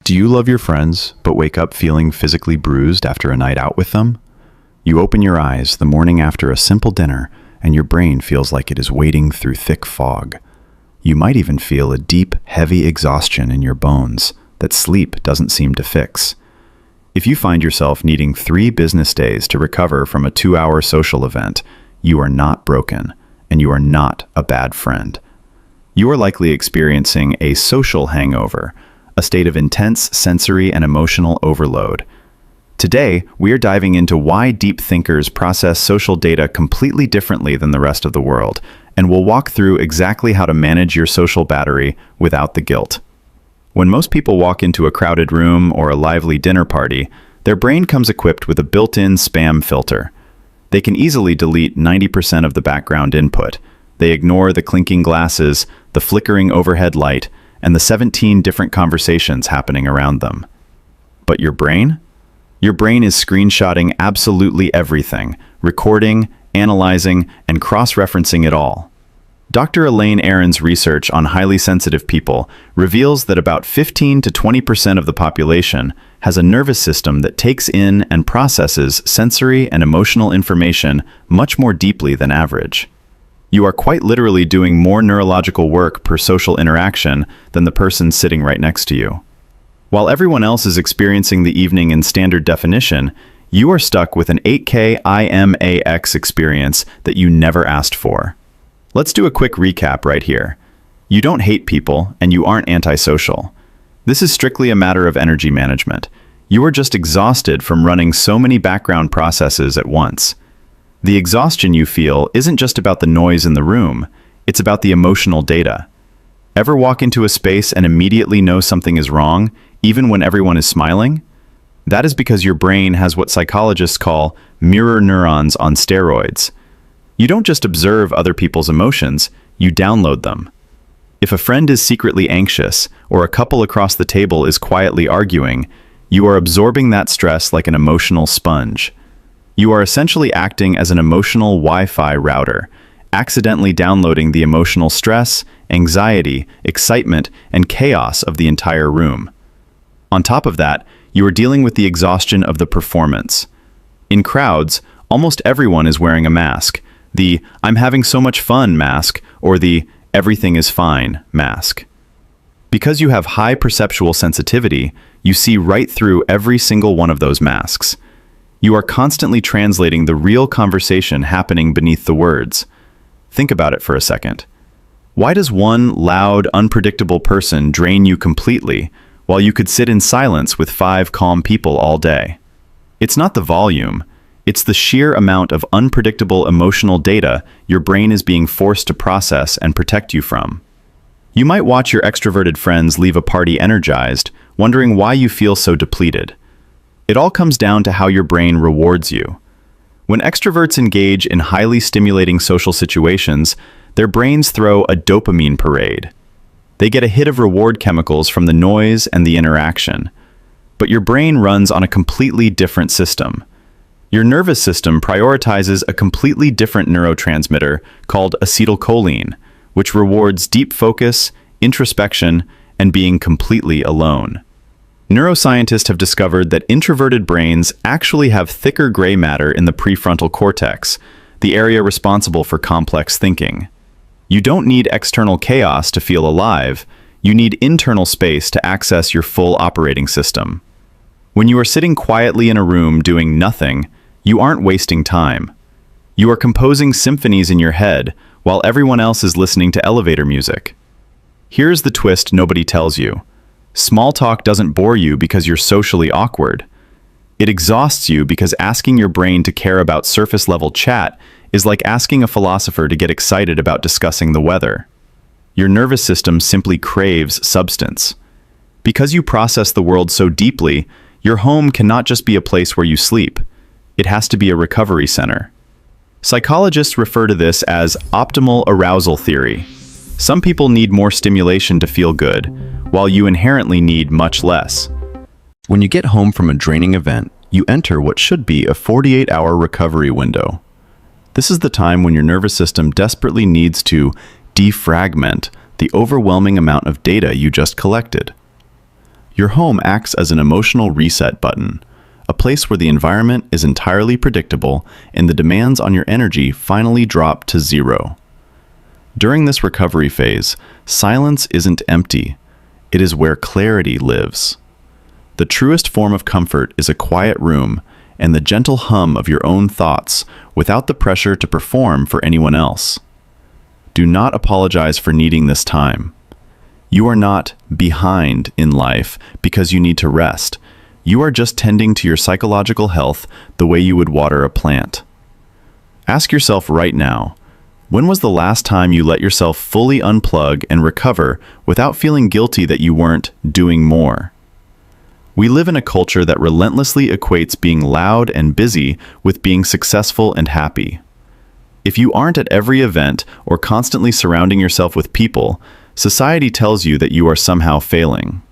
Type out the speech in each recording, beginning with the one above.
Do you love your friends, but wake up feeling physically bruised after a night out with them? You open your eyes the morning after a simple dinner, and your brain feels like it is wading through thick fog. You might even feel a deep, heavy exhaustion in your bones that sleep doesn't seem to fix. If you find yourself needing 3 business days to recover from a 2-hour social event, you are not broken, and you are not a bad friend. You are likely experiencing a social hangover, a state of intense sensory and emotional overload. Today, we are diving into why deep thinkers process social data completely differently than the rest of the world, and we'll walk through exactly how to manage your social battery without the guilt. When most people walk into a crowded room or a lively dinner party, their brain comes equipped with a built-in spam filter. They can easily delete 90% of the background input. They ignore the clinking glasses, the flickering overhead light, and the 17 different conversations happening around them. But your brain? Your brain is screenshotting absolutely everything, recording, analyzing, and cross-referencing it all. Dr. Elaine Aron's research on highly sensitive people reveals that about 15 to 20% of the population has a nervous system that takes in and processes sensory and emotional information much more deeply than average. You are quite literally doing more neurological work per social interaction than the person sitting right next to you. While everyone else is experiencing the evening in standard definition, you are stuck with an 8K IMAX experience that you never asked for. Let's do a quick recap right here. You don't hate people, and you aren't antisocial. This is strictly a matter of energy management. You are just exhausted from running so many background processes at once. The exhaustion you feel isn't just about the noise in the room, it's about the emotional data. Ever walk into a space and immediately know something is wrong, even when everyone is smiling? That is because your brain has what psychologists call mirror neurons on steroids. You don't just observe other people's emotions, you download them. If a friend is secretly anxious, or a couple across the table is quietly arguing, you are absorbing that stress like an emotional sponge. You are essentially acting as an emotional Wi-Fi router, accidentally downloading the emotional stress, anxiety, excitement, and chaos of the entire room. On top of that, you are dealing with the exhaustion of the performance. In crowds, almost everyone is wearing a mask, the "I'm having so much fun" mask, or the "everything is fine" mask. Because you have high perceptual sensitivity, you see right through every single one of those masks. You are constantly translating the real conversation happening beneath the words. Think about it for a second. Why does one loud, unpredictable person drain you completely, while you could sit in silence with 5 calm people all day? It's not the volume, it's the sheer amount of unpredictable emotional data your brain is being forced to process and protect you from. You might watch your extroverted friends leave a party energized, wondering why you feel so depleted. It all comes down to how your brain rewards you. When extroverts engage in highly stimulating social situations, their brains throw a dopamine parade. They get a hit of reward chemicals from the noise and the interaction. But your brain runs on a completely different system. Your nervous system prioritizes a completely different neurotransmitter called acetylcholine, which rewards deep focus, introspection, and being completely alone. Neuroscientists have discovered that introverted brains actually have thicker gray matter in the prefrontal cortex, the area responsible for complex thinking. You don't need external chaos to feel alive, you need internal space to access your full operating system. When you are sitting quietly in a room doing nothing, you aren't wasting time. You are composing symphonies in your head while everyone else is listening to elevator music. Here's the twist nobody tells you. Small talk doesn't bore you because you're socially awkward. It exhausts you because asking your brain to care about surface-level chat is like asking a philosopher to get excited about discussing the weather. Your nervous system simply craves substance. Because you process the world so deeply, your home cannot just be a place where you sleep. It has to be a recovery center. Psychologists refer to this as optimal arousal theory. Some people need more stimulation to feel good, while you inherently need much less. When you get home from a draining event, you enter what should be a 48-hour recovery window. This is the time when your nervous system desperately needs to defragment the overwhelming amount of data you just collected. Your home acts as an emotional reset button, a place where the environment is entirely predictable and the demands on your energy finally drop to zero. During this recovery phase, silence isn't empty. It is where clarity lives. The truest form of comfort is a quiet room and the gentle hum of your own thoughts without the pressure to perform for anyone else. Do not apologize for needing this time. You are not behind in life because you need to rest. You are just tending to your psychological health the way you would water a plant. Ask yourself right now, when was the last time you let yourself fully unplug and recover without feeling guilty that you weren't doing more? We live in a culture that relentlessly equates being loud and busy with being successful and happy. If you aren't at every event or constantly surrounding yourself with people, society tells you that you are somehow failing.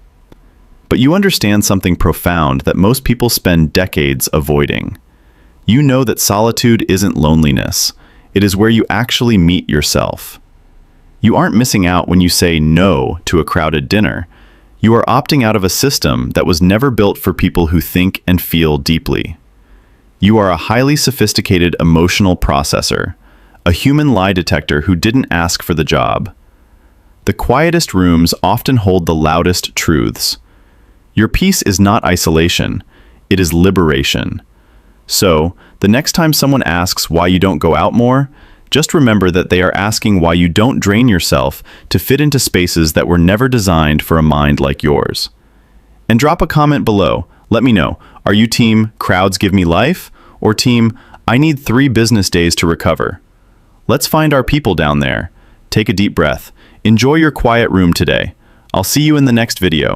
But you understand something profound that most people spend decades avoiding. You know that solitude isn't loneliness. It is where you actually meet yourself. You aren't missing out when you say no to a crowded dinner. You are opting out of a system that was never built for people who think and feel deeply. You are a highly sophisticated emotional processor, a human lie detector who didn't ask for the job. The quietest rooms often hold the loudest truths. Your peace is not isolation, it is liberation. So, the next time someone asks why you don't go out more, just remember that they are asking why you don't drain yourself to fit into spaces that were never designed for a mind like yours. And drop a comment below. Let me know, are you team crowds give me life or team I need 3 business days to recover? Let's find our people down there. Take a deep breath. Enjoy your quiet room today. I'll see you in the next video.